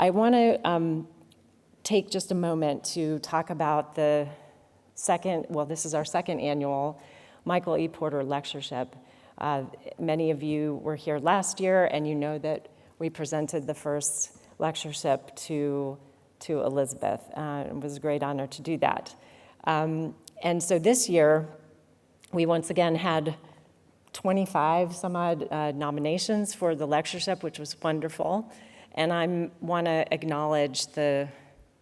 I want to take just a moment to talk about the this is our second annual Michael E. Porter Lectureship. Many of you were here last year, and you know that we presented the first lectureship to Elizabeth. It was a great honor to do that. And so this year, we once again had 25 some odd nominations for the lectureship, which was wonderful. And I want to acknowledge the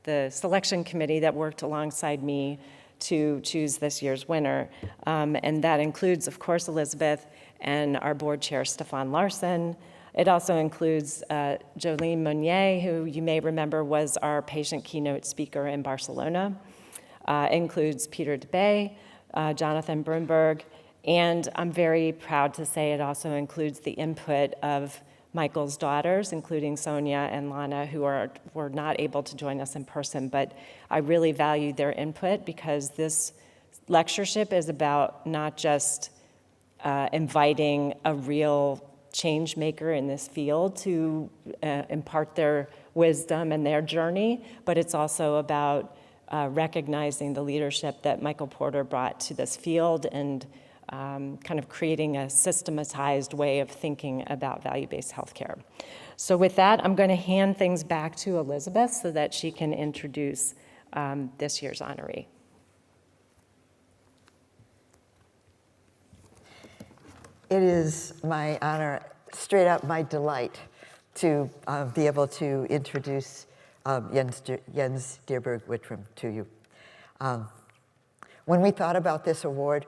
selection committee that worked alongside me to choose this year's winner. And that includes, of course, Elizabeth and our board chair, Stefan Larson. It also includes Jolene Monnier, who you may remember was our patient keynote speaker in Barcelona. It includes Peter DeBay, Jonathan Brunberg, and I'm very proud to say it also includes the input of Michael's daughters, including Sonia and Lana, who were not able to join us in person, but I really valued their input because this lectureship is about not just inviting a real change maker in this field to impart their wisdom and their journey, but it's also about recognizing the leadership that Michael Porter brought to this field and kind of creating a systematized way of thinking about value-based healthcare. So with that, I'm going to hand things back to Elizabeth so that she can introduce this year's honoree. It is my honor, straight up my delight, to be able to introduce Jens Deerberg-Wittram to you. When we thought about this award,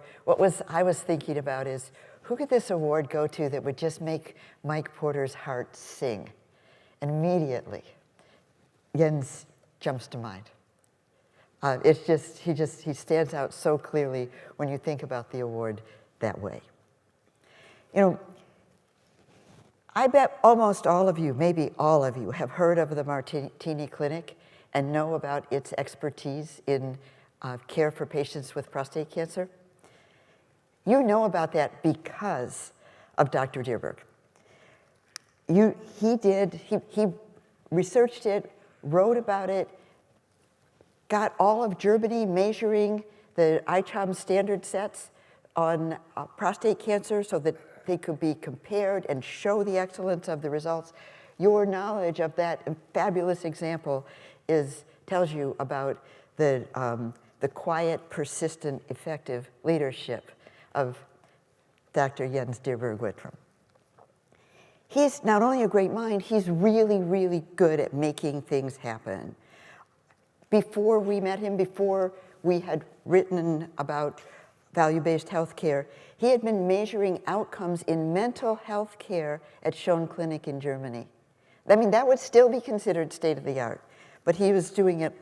I was thinking about is, who could this award go to that would just make Mike Porter's heart sing? And immediately, Jens jumps to mind. He stands out so clearly when you think about the award that way. You know, I bet almost all of you, maybe all of you, have heard of the Martini Clinic and know about its expertise in care for patients with prostate cancer. You know about that because of Dr. Deerberg. He researched it, wrote about it, got all of Germany measuring the ICHOM standard sets on prostate cancer so that they could be compared and show the excellence of the results. Your knowledge of that fabulous example tells you about the quiet, persistent, effective leadership of Dr. Jens Deerberg-Wittram. He's not only a great mind, he's really, really good at making things happen. Before we met him, before we had written about value-based healthcare, he had been measuring outcomes in mental health care at Schoen Clinic in Germany. I mean, that would still be considered state-of-the-art, but he was doing it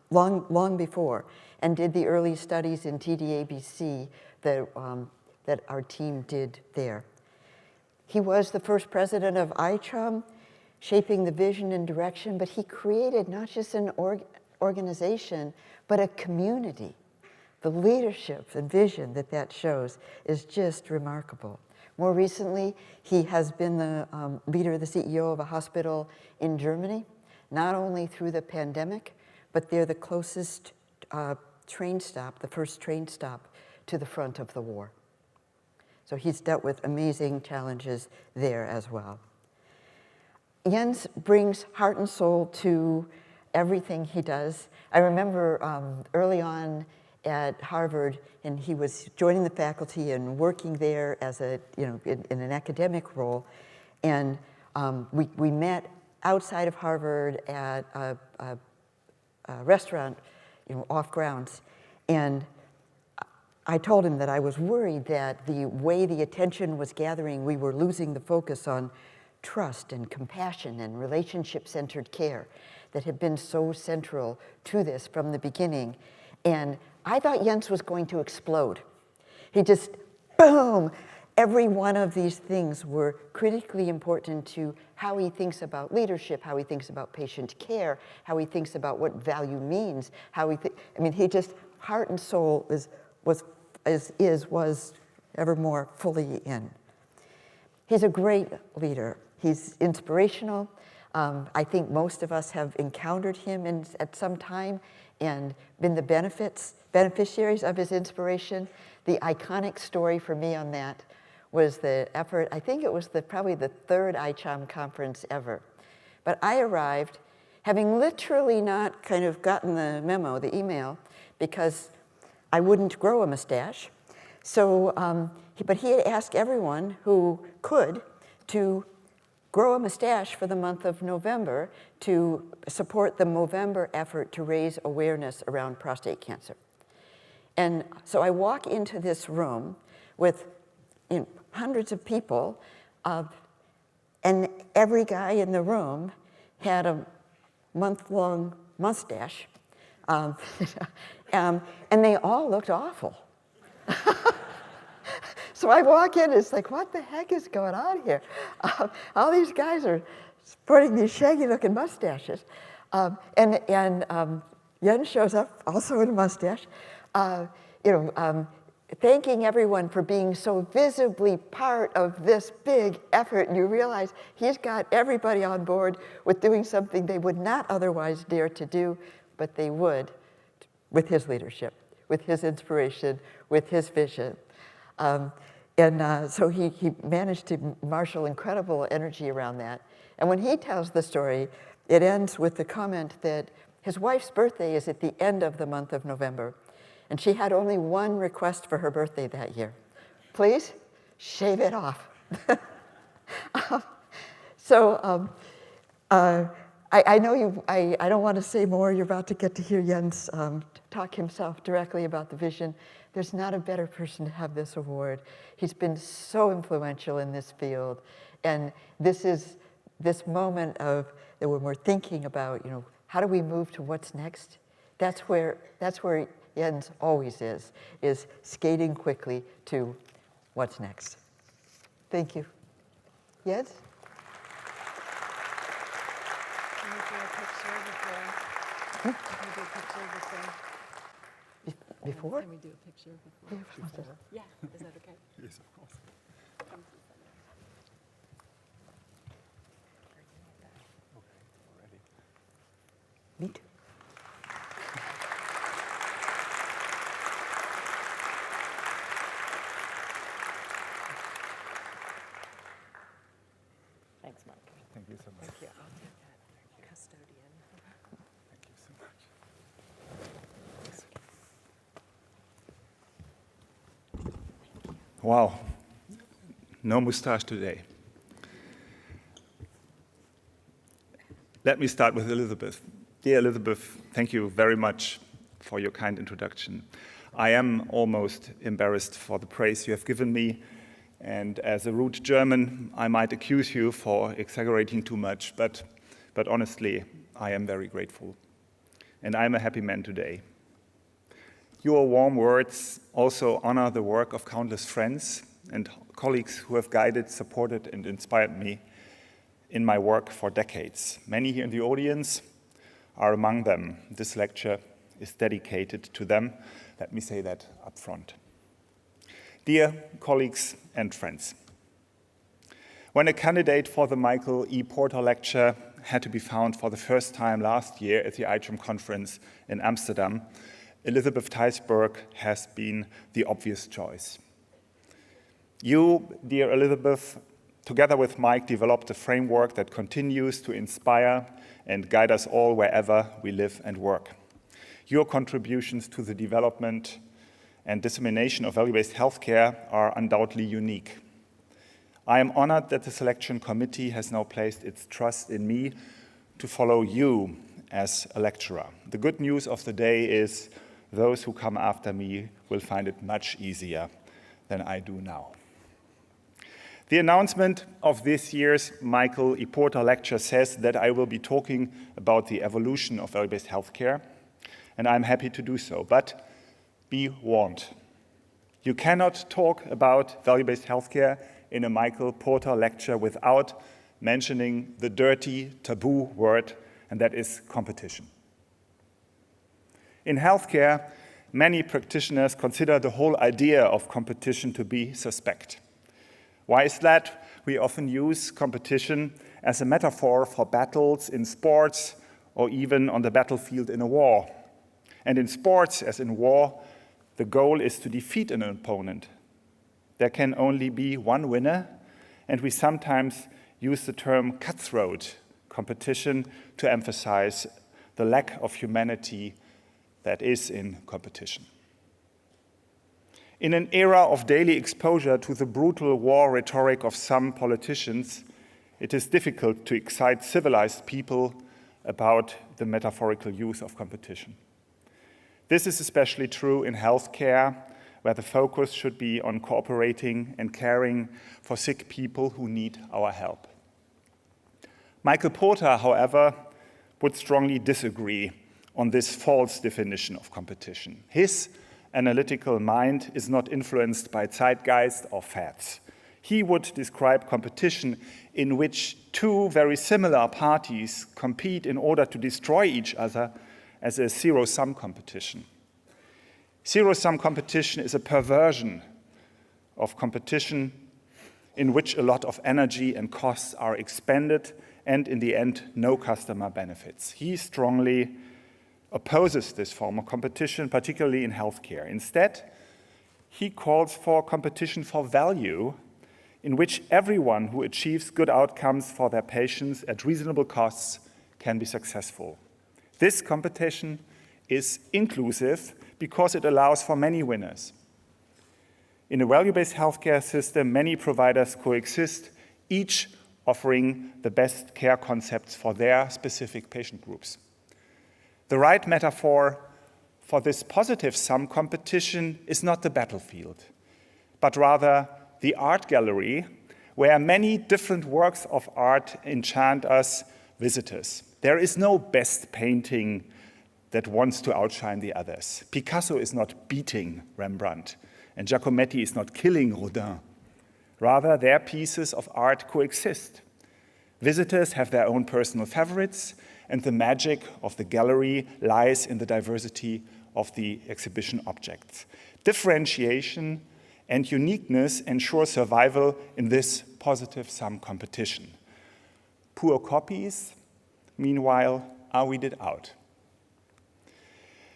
long before, and did the early studies in TDABC that our team did there. He was the first president of ICHOM, shaping the vision and direction, but he created not just an organization, but a community. The leadership and vision that shows is just remarkable. More recently, he has been the leader, the CEO of a hospital in Germany, not only through the pandemic, but they're the closest train stop, the first train stop to the front of the war. So he's dealt with amazing challenges there as well. Jens brings heart and soul to everything he does. I remember early on at Harvard, and he was joining the faculty and working there as in an academic role, and we met outside of Harvard at a restaurant, off grounds, and I told him that I was worried that the way the attention was gathering, we were losing the focus on trust and compassion and relationship-centered care that had been so central to this from the beginning. And I thought Jens was going to explode. He just, boom! Every one of these things were critically important to how he thinks about leadership, how he thinks about patient care, how he thinks about what value means, he just, heart and soul was ever more fully in. He's a great leader. He's inspirational. I think most of us have encountered him at some time and been the beneficiaries of his inspiration. The iconic story for me on that was the effort, I think it was probably the third ICHOM conference ever. But I arrived having literally not kind of gotten the memo, the email, because I wouldn't grow a mustache. So, but he had asked everyone who could to grow a mustache for the month of November to support the Movember effort to raise awareness around prostate cancer. And so I walk into this room with hundreds of people, and every guy in the room had a month-long mustache, and they all looked awful. So I walk in, it's like, what the heck is going on here? All these guys are sporting these shaggy-looking mustaches. And Jens shows up, also in a mustache, thanking everyone for being so visibly part of this big effort. And you realize he's got everybody on board with doing something they would not otherwise dare to do, but they would with his leadership, with his inspiration, with his vision. So he managed to marshal incredible energy around that. And when he tells the story, it ends with the comment that his wife's birthday is at the end of the month of November, and she had only one request for her birthday that year. Please, shave it off. I know I don't want to say more. You're about to get to hear Jens talk himself directly about the vision. There's not a better person to have this award. He's been so influential in this field. And this is this moment of that when we're thinking about, how do we move to what's next? That's where Jens always is skating quickly to what's next. Thank you. Jens? Can we do a picture before? Can we do a picture before? Before? Can we do a picture before? Yeah, is that okay? Yes, of course. Come. Okay, already. Me too. Thanks, Mark. Thank you so much. Thank you. I'll take that custodian. Thank you so much. Wow, no mustache today. Let me start with Elizabeth. Dear Elizabeth, thank you very much for your kind introduction. I am almost embarrassed for the praise you have given me, and as a root German, I might accuse you for exaggerating too much, but honestly, I am very grateful. And I am a happy man today. Your warm words also honor the work of countless friends and colleagues who have guided, supported, and inspired me in my work for decades. Many here in the audience are among them. This lecture is dedicated to them. Let me say that up front. Dear colleagues and friends, when a candidate for the Michael E. Porter Lecture had to be found for the first time last year at the ICHOM conference in Amsterdam, Elizabeth Theisberg has been the obvious choice. You, dear Elizabeth, together with Mike, developed a framework that continues to inspire and guide us all wherever we live and work. Your contributions to the development and dissemination of value-based healthcare are undoubtedly unique. I am honored that the selection committee has now placed its trust in me to follow you as a lecturer. The good news of the day is those who come after me will find it much easier than I do now. The announcement of this year's Michael E. Porter Lecture says that I will be talking about the evolution of value-based healthcare, and I'm happy to do so, but be warned. You cannot talk about value-based healthcare in a Michael Porter Lecture without mentioning the dirty, taboo word, and that is competition. In healthcare, many practitioners consider the whole idea of competition to be suspect. Why is that? we often use competition as a metaphor for battles in sports or even on the battlefield in a war. And in sports, as in war, the goal is to defeat an opponent. There can only be one winner, and we sometimes use the term cutthroat competition to emphasize the lack of humanity that is in competition. In an era of daily exposure to the brutal war rhetoric of some politicians, it is difficult to excite civilized people about the metaphorical use of competition. This is especially true in healthcare, where the focus should be on cooperating and caring for sick people who need our help. Michael Porter, however, would strongly disagree on this false definition of competition. His analytical mind is not influenced by zeitgeist or fads. He would describe competition in which two very similar parties compete in order to destroy each other as a zero-sum competition. Zero-sum competition is a perversion of competition in which a lot of energy and costs are expended and in the end, no customer benefits. He strongly opposes this form of competition, particularly in healthcare. Instead, he calls for competition for value in which everyone who achieves good outcomes for their patients at reasonable costs can be successful. This competition is inclusive because it allows for many winners. In a value-based healthcare system, many providers coexist, each offering the best care concepts for their specific patient groups. The right metaphor for this positive sum competition is not the battlefield, but rather the art gallery, where many different works of art enchant us visitors. There is no best painting that wants to outshine the others. Picasso is not beating Rembrandt, and Giacometti is not killing Rodin. Rather, their pieces of art coexist. Visitors have their own personal favorites, and the magic of the gallery lies in the diversity of the exhibition objects. Differentiation and uniqueness ensure survival in this positive sum competition. Poor copies, meanwhile, are weeded out.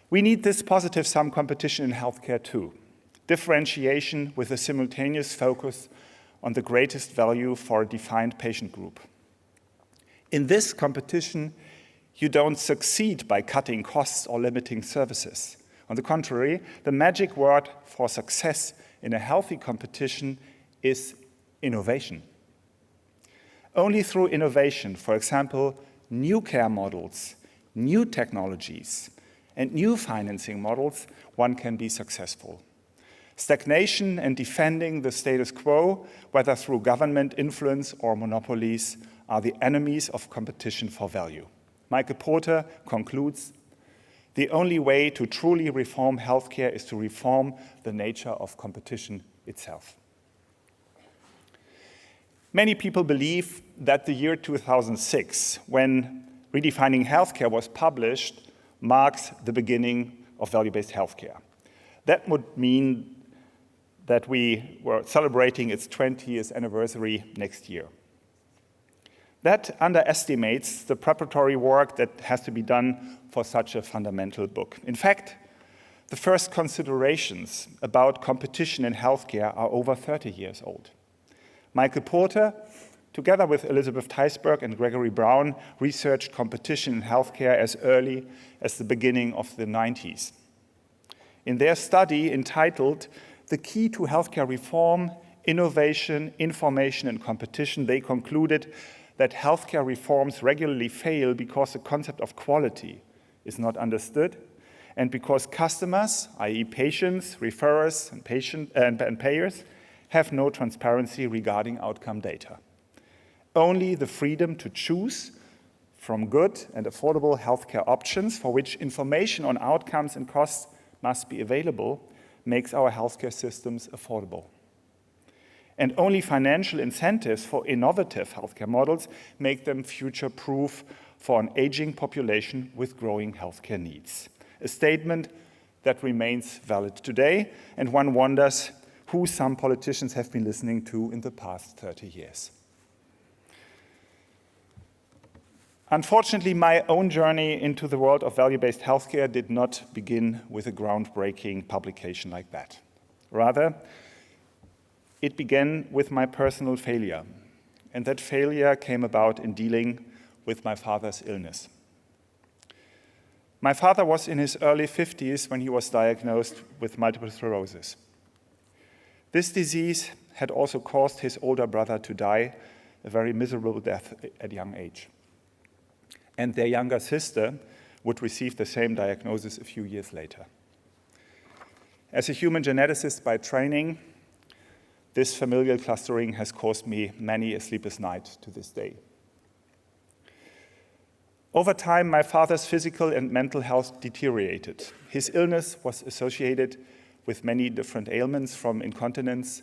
We need this positive sum competition in healthcare too. Differentiation with a simultaneous focus on the greatest value for a defined patient group. In this competition, you don't succeed by cutting costs or limiting services. On the contrary, the magic word for success in a healthy competition is innovation. Only through innovation, for example, new care models, new technologies, and new financing models, one can be successful. Stagnation and defending the status quo, whether through government influence or monopolies, are the enemies of competition for value. Michael Porter concludes, the only way to truly reform healthcare is to reform the nature of competition itself. Many people believe that the year 2006, when Redefining Healthcare was published, marks the beginning of value-based healthcare. That would mean that we were celebrating its 20th anniversary next year. That underestimates the preparatory work that has to be done for such a fundamental book. In fact, the first considerations about competition in healthcare are over 30 years old. Michael Porter, together with Elizabeth Theisberg and Gregory Brown, researched competition in healthcare as early as the beginning of the 90s. In their study entitled The Key to Healthcare Reform, Innovation, Information and Competition, they concluded that healthcare reforms regularly fail because the concept of quality is not understood and because customers, i.e. patients, referrers, and payers, have no transparency regarding outcome data. Only the freedom to choose from good and affordable healthcare options for which information on outcomes and costs must be available makes our healthcare systems affordable. And only financial incentives for innovative healthcare models make them future-proof for an aging population with growing healthcare needs. A statement that remains valid today, and one wonders who some politicians have been listening to in the past 30 years. Unfortunately, my own journey into the world of value-based healthcare did not begin with a groundbreaking publication like that. Rather, it began with my personal failure, and that failure came about in dealing with my father's illness. My father was in his early 50s when he was diagnosed with multiple sclerosis. This disease had also caused his older brother to die a very miserable death at a young age. And their younger sister would receive the same diagnosis a few years later. As a human geneticist by training, this familial clustering has caused me many a sleepless night to this day. Over time, my father's physical and mental health deteriorated. His illness was associated with many different ailments, from incontinence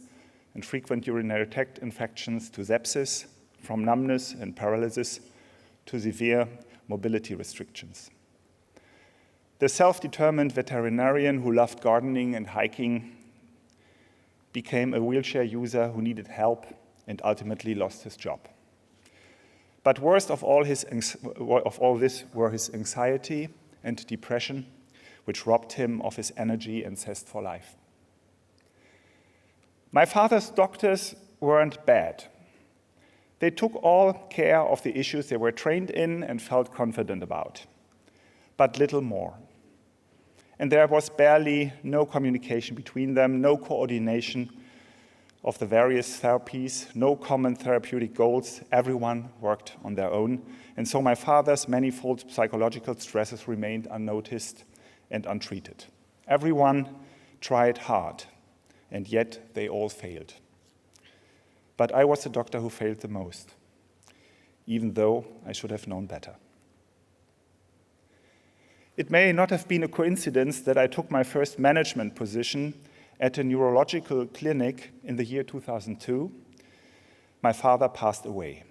and frequent urinary tract infections to sepsis, from numbness and paralysis to severe mobility restrictions. The self-determined veterinarian who loved gardening and hiking became a wheelchair user who needed help and ultimately lost his job. But worst of all this were his anxiety and depression, which robbed him of his energy and zest for life. My father's doctors weren't bad. They took all care of the issues they were trained in and felt confident about, but little more. And there was barely no communication between them, no coordination of the various therapies, no common therapeutic goals. Everyone worked on their own. And so my father's manifold psychological stresses remained unnoticed and untreated. Everyone tried hard, and yet they all failed. But I was the doctor who failed the most, even though I should have known better. It may not have been a coincidence that I took my first management position at a neurological clinic in the year 2002. My father passed away.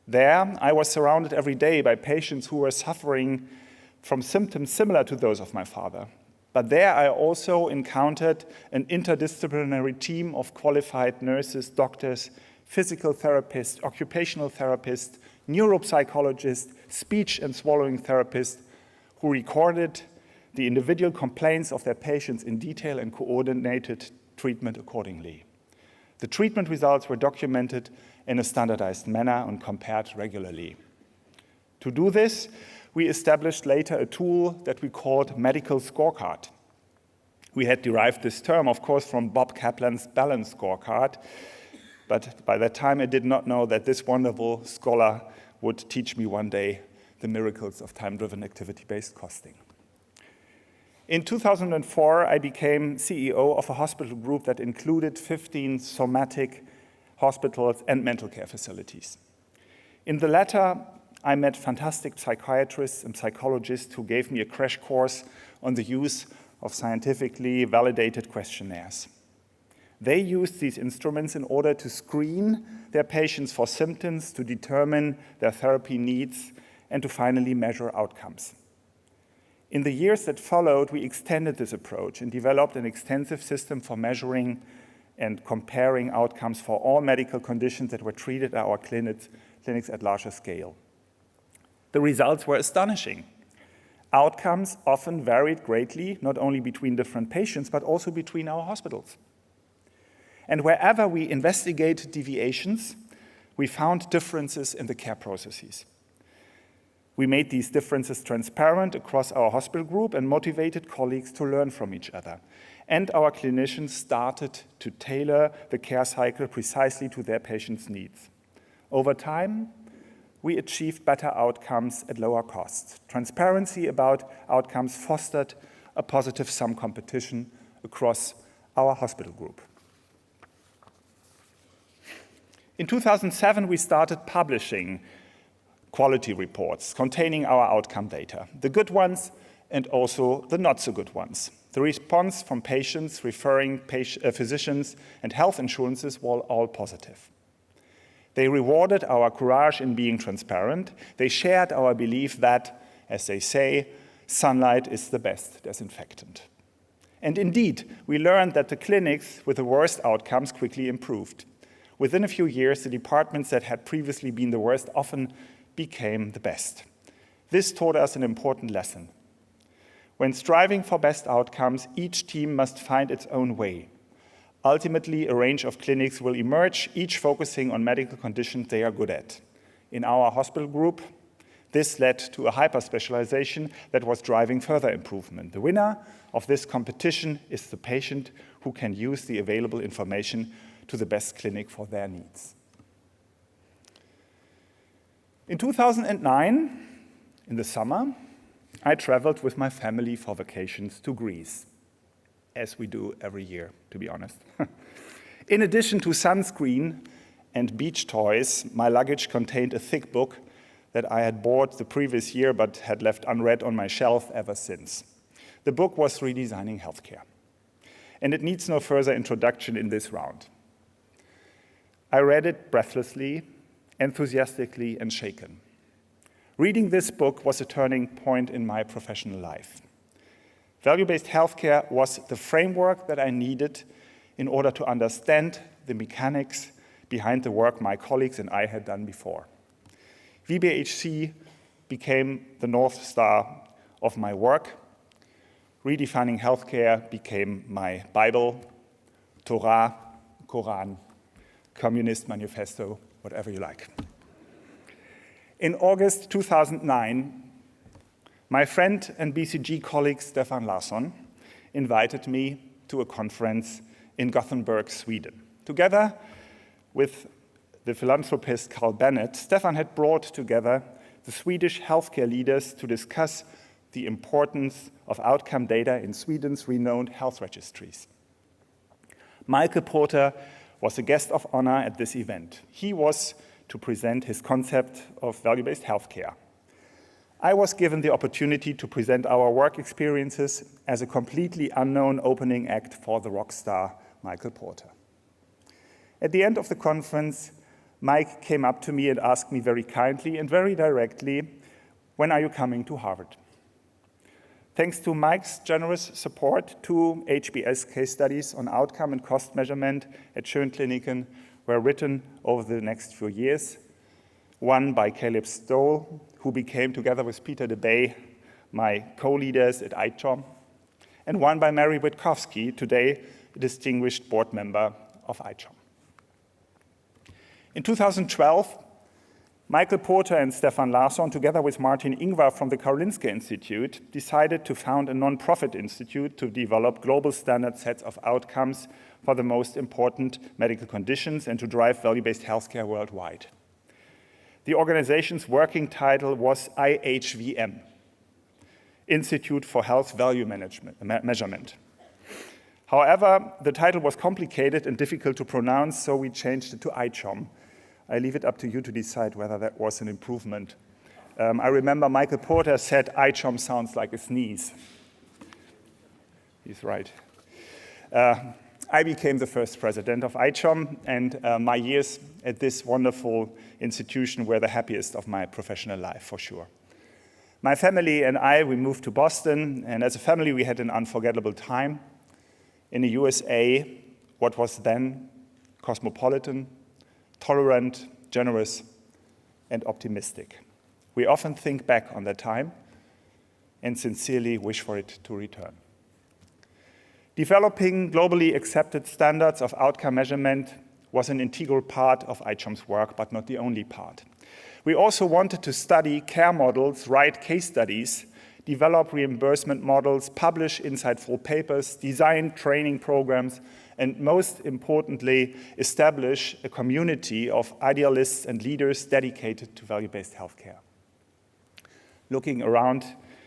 There, I was surrounded every day by patients who were suffering from symptoms similar to those of my father. But there I also encountered an interdisciplinary team of qualified nurses, doctors, physical therapists, occupational therapists, neuropsychologists, speech and swallowing therapists who recorded the individual complaints of their patients in detail and coordinated treatment accordingly. The treatment results were documented in a standardized manner and compared regularly. To do this, we established later a tool that we called medical scorecard. We had derived this term, of course, from Bob Kaplan's balance scorecard, but by that time I did not know that this wonderful scholar would teach me one day the miracles of time-driven activity-based costing. In 2004, I became CEO of a hospital group that included 15 somatic hospitals and mental care facilities. In the latter, I met fantastic psychiatrists and psychologists who gave me a crash course on the use of scientifically validated questionnaires. They used these instruments in order to screen their patients for symptoms, to determine their therapy needs, and to finally measure outcomes. In the years that followed, we extended this approach and developed an extensive system for measuring and comparing outcomes for all medical conditions that were treated at our clinics at larger scale. The results were astonishing. Outcomes often varied greatly, not only between different patients, but also between our hospitals. And wherever we investigated deviations, we found differences in the care processes. We made these differences transparent across our hospital group and motivated colleagues to learn from each other. And our clinicians started to tailor the care cycle precisely to their patients' needs. Over time, we achieved better outcomes at lower costs. Transparency about outcomes fostered a positive sum competition across our hospital group. In 2007, we started publishing quality reports containing our outcome data, the good ones and also the not so good ones. The response from patients, referring physicians, and health insurances were all positive. They rewarded our courage in being transparent. They shared our belief that, as they say, sunlight is the best disinfectant. And indeed, we learned that the clinics with the worst outcomes quickly improved. Within a few years, the departments that had previously been the worst often became the best. This taught us an important lesson. When striving for best outcomes, each team must find its own way. Ultimately, a range of clinics will emerge, each focusing on medical conditions they are good at. In our hospital group, this led to a hyper-specialization that was driving further improvement. The winner of this competition is the patient who can use the available information to the best clinic for their needs. In 2009, in the summer, I traveled with my family for vacations to Greece, as we do every year, to be honest. In addition to sunscreen and beach toys, my luggage contained a thick book that I had bought the previous year but had left unread on my shelf ever since. The book was Redesigning Healthcare, and it needs no further introduction in this round. I read it breathlessly, enthusiastically, and shaken. Reading this book was a turning point in my professional life. Value-based healthcare was the framework that I needed in order to understand the mechanics behind the work my colleagues and I had done before. VBHC became the North Star of my work. Redefining healthcare became my Bible, Torah, Quran, Communist Manifesto, whatever you like. In August 2009, my friend and BCG colleague Stefan Larsson invited me to a conference in Gothenburg, Sweden. Together with the philanthropist Carl Bennett, Stefan had brought together the Swedish healthcare leaders to discuss the importance of outcome data in Sweden's renowned health registries. Michael Porter was a guest of honor at this event. He was to present his concept of value-based healthcare. I was given the opportunity to present our work experiences as a completely unknown opening act for the rock star Michael Porter. At the end of the conference, Mike came up to me and asked me very kindly and very directly, "When are you coming to Harvard?" Thanks to Mike's generous support, 2 HBS case studies on outcome and cost measurement at Schönkliniken were written over the next few years. One by Caleb Stoll, who became, together with Peter DeBay, my co-leaders at ICHOM, and one by Mary Witkowski, today a distinguished board member of ICHOM. In 2012, Michael Porter and Stefan Larsson, together with Martin Ingvar from the Karolinska Institute, decided to found a non-profit institute to develop global standard sets of outcomes for the most important medical conditions and to drive value-based healthcare worldwide. The organization's working title was IHVM, Institute for Health Value Measurement. However, the title was complicated and difficult to pronounce, so we changed it to ICHOM. I leave it up to you to decide whether that was an improvement. I remember Michael Porter said ICHOM sounds like a sneeze. He's right. I became the first president of ICHOM, and my years at this wonderful institution were the happiest of my professional life, for sure. My family and I, we moved to Boston, and as a family we had an unforgettable time in the USA, what was then cosmopolitan, tolerant, generous, and optimistic. We often think back on that time and sincerely wish for it to return. Developing globally accepted standards of outcome measurement was an integral part of ICHOM's work, but not the only part. We also wanted to study care models, write case studies, develop reimbursement models, publish insightful papers, design training programs, and most importantly, establish a community of idealists and leaders dedicated to value-based healthcare. Looking around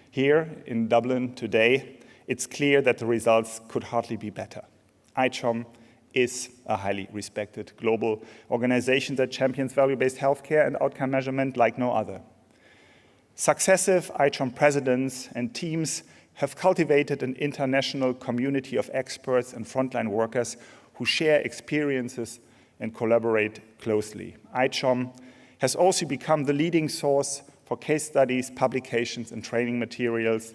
here in Dublin today, it's clear that the results could hardly be better. ICHOM is a highly respected global organization that champions value-based healthcare and outcome measurement like no other. Successive ICHOM presidents and teams have cultivated an international community of experts and frontline workers who share experiences and collaborate closely. ICHOM has also become the leading source for case studies, publications, and training materials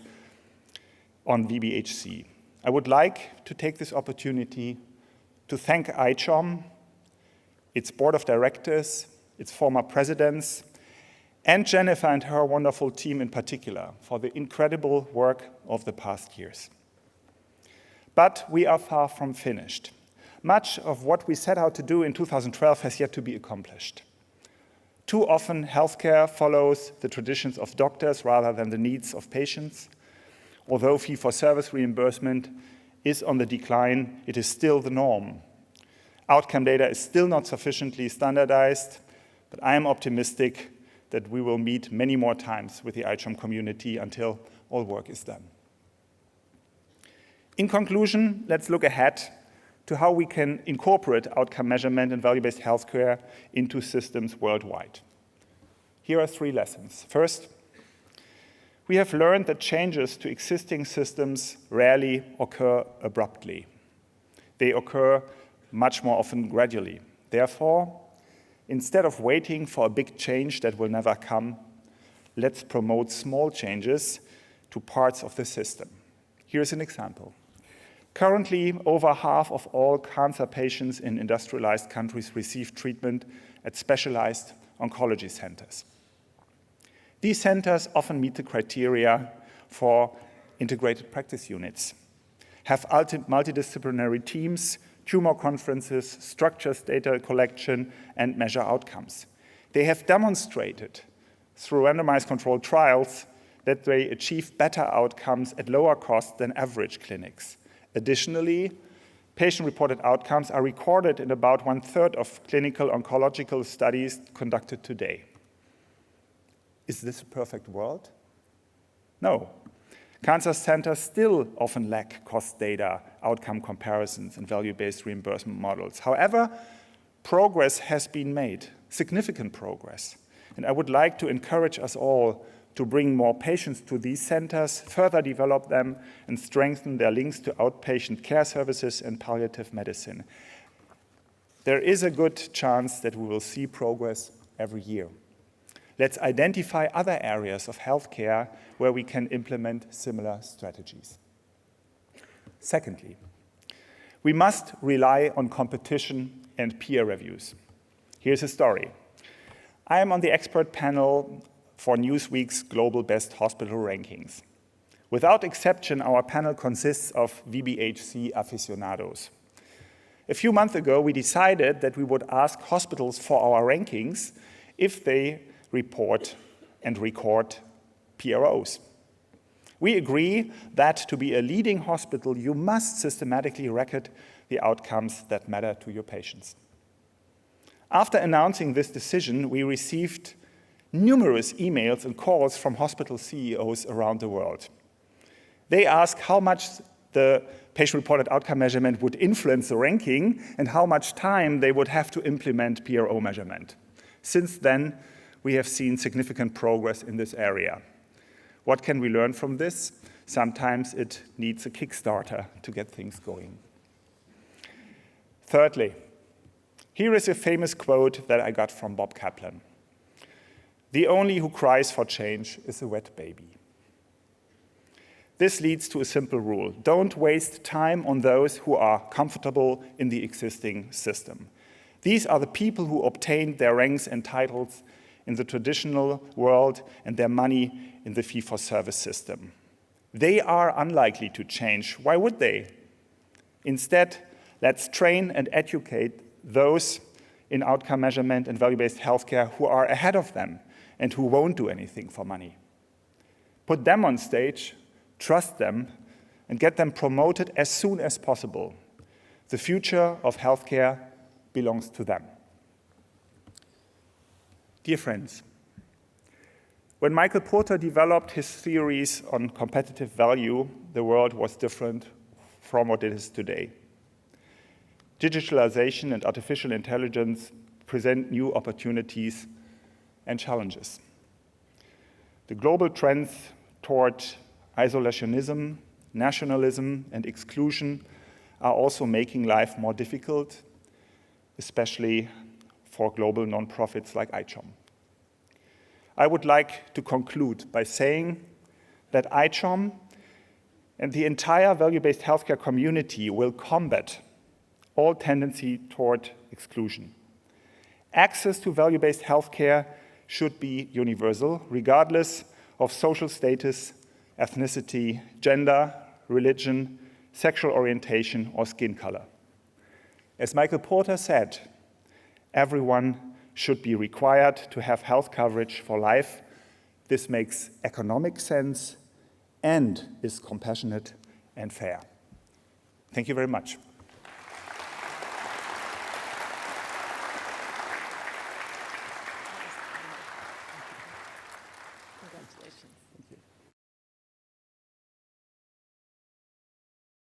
on VBHC. I would like to take this opportunity to thank ICHOM, its board of directors, its former presidents, and Jennifer and her wonderful team in particular for the incredible work of the past years. But we are far from finished. Much of what we set out to do in 2012 has yet to be accomplished. Too often, healthcare follows the traditions of doctors rather than the needs of patients. Although fee-for-service reimbursement is on the decline, it is still the norm. Outcome data is still not sufficiently standardized, but I am optimistic that we will meet many more times with the ICHOM community until all work is done. In conclusion, let's look ahead to how we can incorporate outcome measurement and value-based healthcare into systems worldwide. Here are 3 lessons. First, we have learned that changes to existing systems rarely occur abruptly. They occur much more often gradually. Therefore, instead of waiting for a big change that will never come, let's promote small changes to parts of the system. Here's an example. Currently, over half of all cancer patients in industrialized countries receive treatment at specialized oncology centers. These centers often meet the criteria for integrated practice units, have multidisciplinary teams, tumor conferences, structures data collection, and measure outcomes. They have demonstrated through randomized controlled trials that they achieve better outcomes at lower cost than average clinics. Additionally, patient-reported outcomes are recorded in about 1/3 of clinical oncological studies conducted today. Is this a perfect world? No. Cancer centers still often lack cost data, outcome comparisons, and value-based reimbursement models. However, progress has been made, significant progress. And I would like to encourage us all to bring more patients to these centers, further develop them, and strengthen their links to outpatient care services and palliative medicine. There is a good chance that we will see progress every year. Let's identify other areas of healthcare where we can implement similar strategies. Secondly, we must rely on competition and peer reviews. Here's a story. I am on the expert panel for Newsweek's Global Best Hospital Rankings. Without exception, our panel consists of VBHC aficionados. A few months ago, we decided that we would ask hospitals for our rankings if they report and record PROs. We agree that to be a leading hospital, you must systematically record the outcomes that matter to your patients. After announcing this decision, we received numerous emails and calls from hospital CEOs around the world. They asked how much the patient-reported outcome measurement would influence the ranking and how much time they would have to implement PRO measurement. Since then, we have seen significant progress in this area. What can we learn from this? Sometimes it needs a Kickstarter to get things going. Thirdly, here is a famous quote that I got from Bob Kaplan. "The only who cries for change is a wet baby." This leads to a simple rule. Don't waste time on those who are comfortable in the existing system. These are the people who obtained their ranks and titles in the traditional world and their money in the fee-for-service system. They are unlikely to change. Why would they? Instead, let's train and educate those in outcome measurement and value-based healthcare who are ahead of them and who won't do anything for money. Put them on stage, trust them, and get them promoted as soon as possible. The future of healthcare belongs to them. Dear friends, when Michael Porter developed his theories on competitive value, the world was different from what it is today. Digitalization and artificial intelligence present new opportunities and challenges. The global trends toward isolationism, nationalism, and exclusion are also making life more difficult, especially for global nonprofits like ICHOM. I would like to conclude by saying that ICHOM And the entire value-based healthcare community will combat all tendency toward exclusion. Access to value-based healthcare should be universal, regardless of social status, ethnicity, gender, religion, sexual orientation, or skin color. As Michael Porter said, everyone should be required to have health coverage for life. This makes economic sense and is compassionate and fair. Thank you very much.